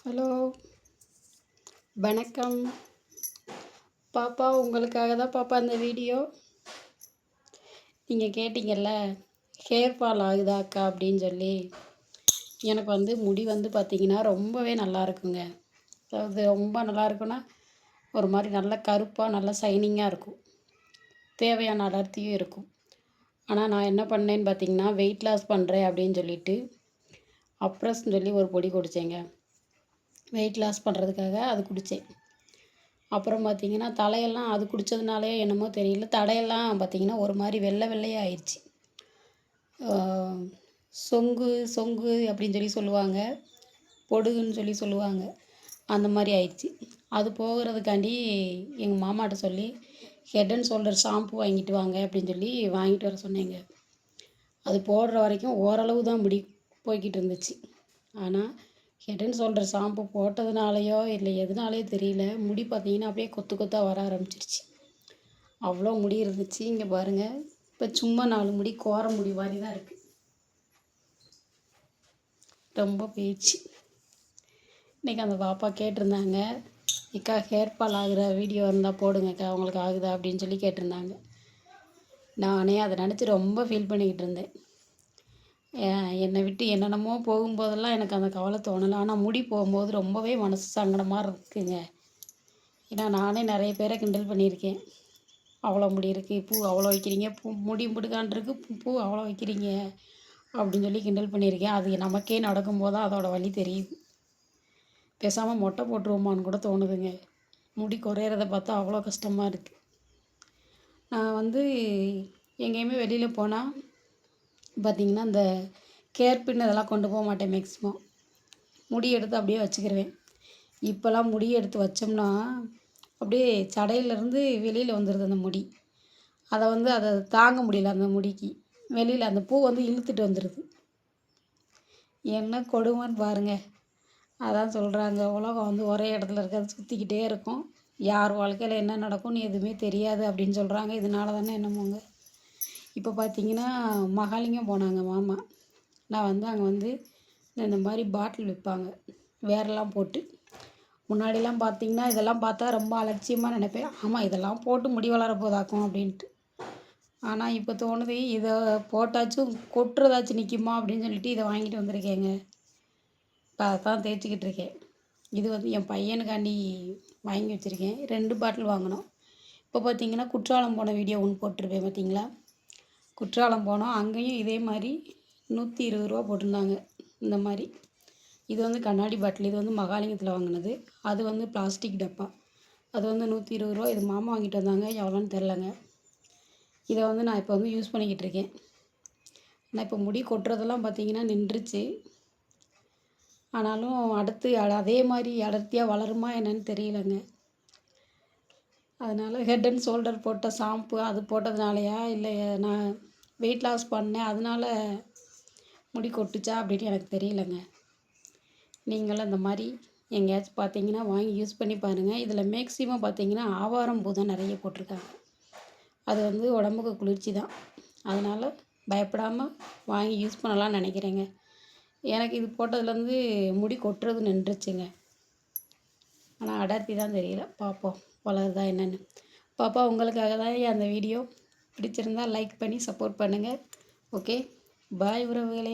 Hello, வணக்கம். பாப்பா உங்களுக்காக தான் பாப்பா இந்த வீடியோ. நீங்கள் கேட்டிங்கல்ல, ஹேர் ஃபால் ஆகுதா அக்கா அப்படின்னு சொல்லி. எனக்கு முடி பார்த்திங்கன்னா ரொம்பவே நல்லா இருக்குங்க. அதாவது ரொம்ப நல்லா இருக்குன்னா, ஒரு மாதிரி நல்ல கருப்பாக நல்ல ஷைனிங்காக இருக்கும். தேவையான அடர்த்தியும் இருக்கும். ஆனால் நான் என்ன பண்ணேன்னு பார்த்தீங்கன்னா, வெயிட் லாஸ் பண்ணுறேன் அப்படின்னு சொல்லிட்டு அப்ரஸ்ன்னு சொல்லி ஒரு பொடி குடித்தேங்க. வெயிட் லாஸ் பண்ணுறதுக்காக அது குடித்தேன். அப்புறம் பார்த்திங்கன்னா தலையெல்லாம் அது குடித்ததுனாலே என்னமோ தெரியல, தடையெல்லாம் பார்த்திங்கன்னா ஒரு மாதிரி வெள்ளை வெள்ளையாக ஆயிடுச்சு. சொங்கு சொங்கு அப்படின்னு சொல்லி சொல்லுவாங்க, பொடுகுன்னு சொல்லி சொல்லுவாங்க, அந்த மாதிரி ஆயிடுச்சு. அது போகிறதுக்காண்டி எங்கள் மாமாட்ட சொல்லி ஹெட் அண்ட் ஷோல்டர் ஷாம்பு வாங்கிட்டு வாங்க அப்படின்னு சொல்லி வாங்கிட்டு வர சொன்னேங்க. அது போடுற வரைக்கும் ஓரளவு தான் முடி போய்கிட்டு இருந்துச்சு. ஆனால் ஹெட் அண்ட் ஷோல்டர் ஷாம்பு போட்டதுனாலையோ இல்லை எதனாலையோ தெரியல, முடி பார்த்திங்கன்னா அப்படியே கொத்து கொத்தாக வர ஆரம்பிச்சிருச்சு. அவ்வளோ முடி இருந்துச்சு. இங்கே பாருங்கள், இப்போ சும்மா 4 முடி கோர முடி மாதிரி தான் இருக்குது. ரொம்ப போயிடுச்சு. இன்றைக்கி அந்த பாப்பா கேட்டிருந்தாங்க, அக்கா ஹேர் ஃபால் ஆகுற வீடியோ இருந்தால் போடுங்கக்கா அவங்களுக்கு ஆகுதா அப்படின்னு சொல்லி கேட்டிருந்தாங்க. நானே அதை நினச்சி ரொம்ப ஃபீல் பண்ணிக்கிட்டு இருந்தேன். என்னை விட்டு என்னென்னமோ போகும்போதெல்லாம் எனக்கு அந்த கவலை தோணலை. ஆனால் முடி போகும்போது ரொம்பவே மனசு சங்கடமாக இருக்குங்க. ஏன்னா நானே நிறைய பேரை கிண்டல் பண்ணியிருக்கேன். அவ்வளோ முடி இருக்குது, பூ அவ்வளோ வைக்கிறீங்க, முடி முடுக்கான்ருக்கு, பூ அவ்வளோ வைக்கிறீங்க அப்படின்னு சொல்லி கிண்டல் பண்ணியிருக்கேன். அது நமக்கே நடக்கும்போது தான் அதோடய வலி தெரியுது. பேசாமல் மொட்டை போட்டுருவோமான்னு கூட தோணுதுங்க. முடி குறையிறத பார்த்தா அவ்வளோ கஷ்டமாக இருக்குது. நான் எங்கேயுமே வெளியில் போனால் பார்த்திங்கன்னா இந்த கேர் பின் இதெல்லாம் கொண்டு போக மாட்டேன். மேக்ஸிமம் முடி எடுத்து அப்படியே வச்சுக்கிருவேன். இப்போல்லாம் முடி எடுத்து வச்சோம்னா அப்படியே சடையிலேருந்து வெளியில் வந்துடுது அந்த முடி. அதை தாங்க முடியல. அந்த முடிக்கு வெளியில் அந்த பூ இழுத்துட்டு வந்துடுது. என்ன கொடுமைன்னு பாருங்கள். அதான் சொல்கிறாங்க, உலகம் ஒரே இடத்துல இருக்கிறது சுற்றிக்கிட்டே இருக்கும், யார் வாழ்க்கையில் என்ன நடக்கும்னு எதுவுமே தெரியாது அப்படின்னு சொல்கிறாங்க. இதனால தானே என்னமோங்க. இப்போ பார்த்திங்கன்னா மகாலிங்கம் போனாங்க மாமா. நான் அங்கே இந்த மாதிரி பாட்டில் விற்பாங்க வேரெல்லாம் போட்டு. முன்னாடிலாம் பார்த்திங்கன்னா இதெல்லாம் பார்த்தா ரொம்ப அலட்சியமாக நினைப்பேன். ஆமாம், இதெல்லாம் போட்டு முடி வளர போதாக்கும் அப்படின்ட்டு. ஆனால் இப்போ தோணுது, இதை போட்டாச்சும் கொட்டுறதாச்சும் நிற்குமா அப்படின்னு சொல்லிட்டு இதை வாங்கிட்டு வந்திருக்கேங்க. இப்போ அதை தான் தேய்ச்சிக்கிட்டு இருக்கேன். இது என் பையனுக்காண்டி வாங்கி வச்சுருக்கேன். 2 பாட்டில் வாங்கினோம். இப்போ பார்த்திங்கன்னா குற்றாலம் போன வீடியோ ஒன்று போட்டிருப்பேன் பார்த்திங்களா. குற்றாலம் போனோம். அங்கேயும் இதே மாதிரி 120 ரூபா போட்டிருந்தாங்க. இந்த மாதிரி இது கண்ணாடி பாட்டில். இது மகாலிங்கத்தில் வாங்கினது. அது பிளாஸ்டிக் டப்பா. அது 120 ரூபா. இது மாமா வாங்கிட்டு வந்தாங்க, எவ்வளோன்னு தெரிலங்க. இதை நான் இப்போ யூஸ் பண்ணிக்கிட்டு இருக்கேன். ஆனால் இப்போ முடி கொட்டுறதெல்லாம் பார்த்திங்கன்னா நின்றுச்சு. ஆனாலும் அடுத்து அதே மாதிரி அடர்த்தியாக வளருமா என்னன்னு தெரியலங்க. அதனால் ஹெட் அண்ட் ஷோல்டர் போட்ட ஷாம்பு அது போட்டதுனாலையா, இல்லை நான் வெயிட் லாஸ் பண்ணேன் அதனால் முடி கொட்டுச்சா அப்படின்னு எனக்கு தெரியலங்க. நீங்களும் இந்த மாதிரி எங்கேயாச்சும் பார்த்தீங்கன்னா வாங்கி யூஸ் பண்ணி பாருங்கள். இதில் மேக்ஸிமம் பார்த்தீங்கன்னா ஆவாரம் பூ தான் நிறைய போட்டிருக்காங்க. அது உடம்புக்கு குளிர்ச்சி தான். அதனால் பயப்படாமல் வாங்கி யூஸ் பண்ணலாம்னு நினைக்கிறேங்க. எனக்கு இது போட்டதுலேருந்து முடி கொட்டுறது நின்றுச்சுங்க. ஆனால் அடர்த்தி தான் தெரியல. பார்ப்போம் வளருதா என்னென்னு. பாப்பா உங்களுக்காக தான் அந்த வீடியோ. பிடிச்சிருந்தால் லைக் பண்ணி சப்போர்ட் பண்ணுங்கள். ஓகே, பாய் உறவுகளே.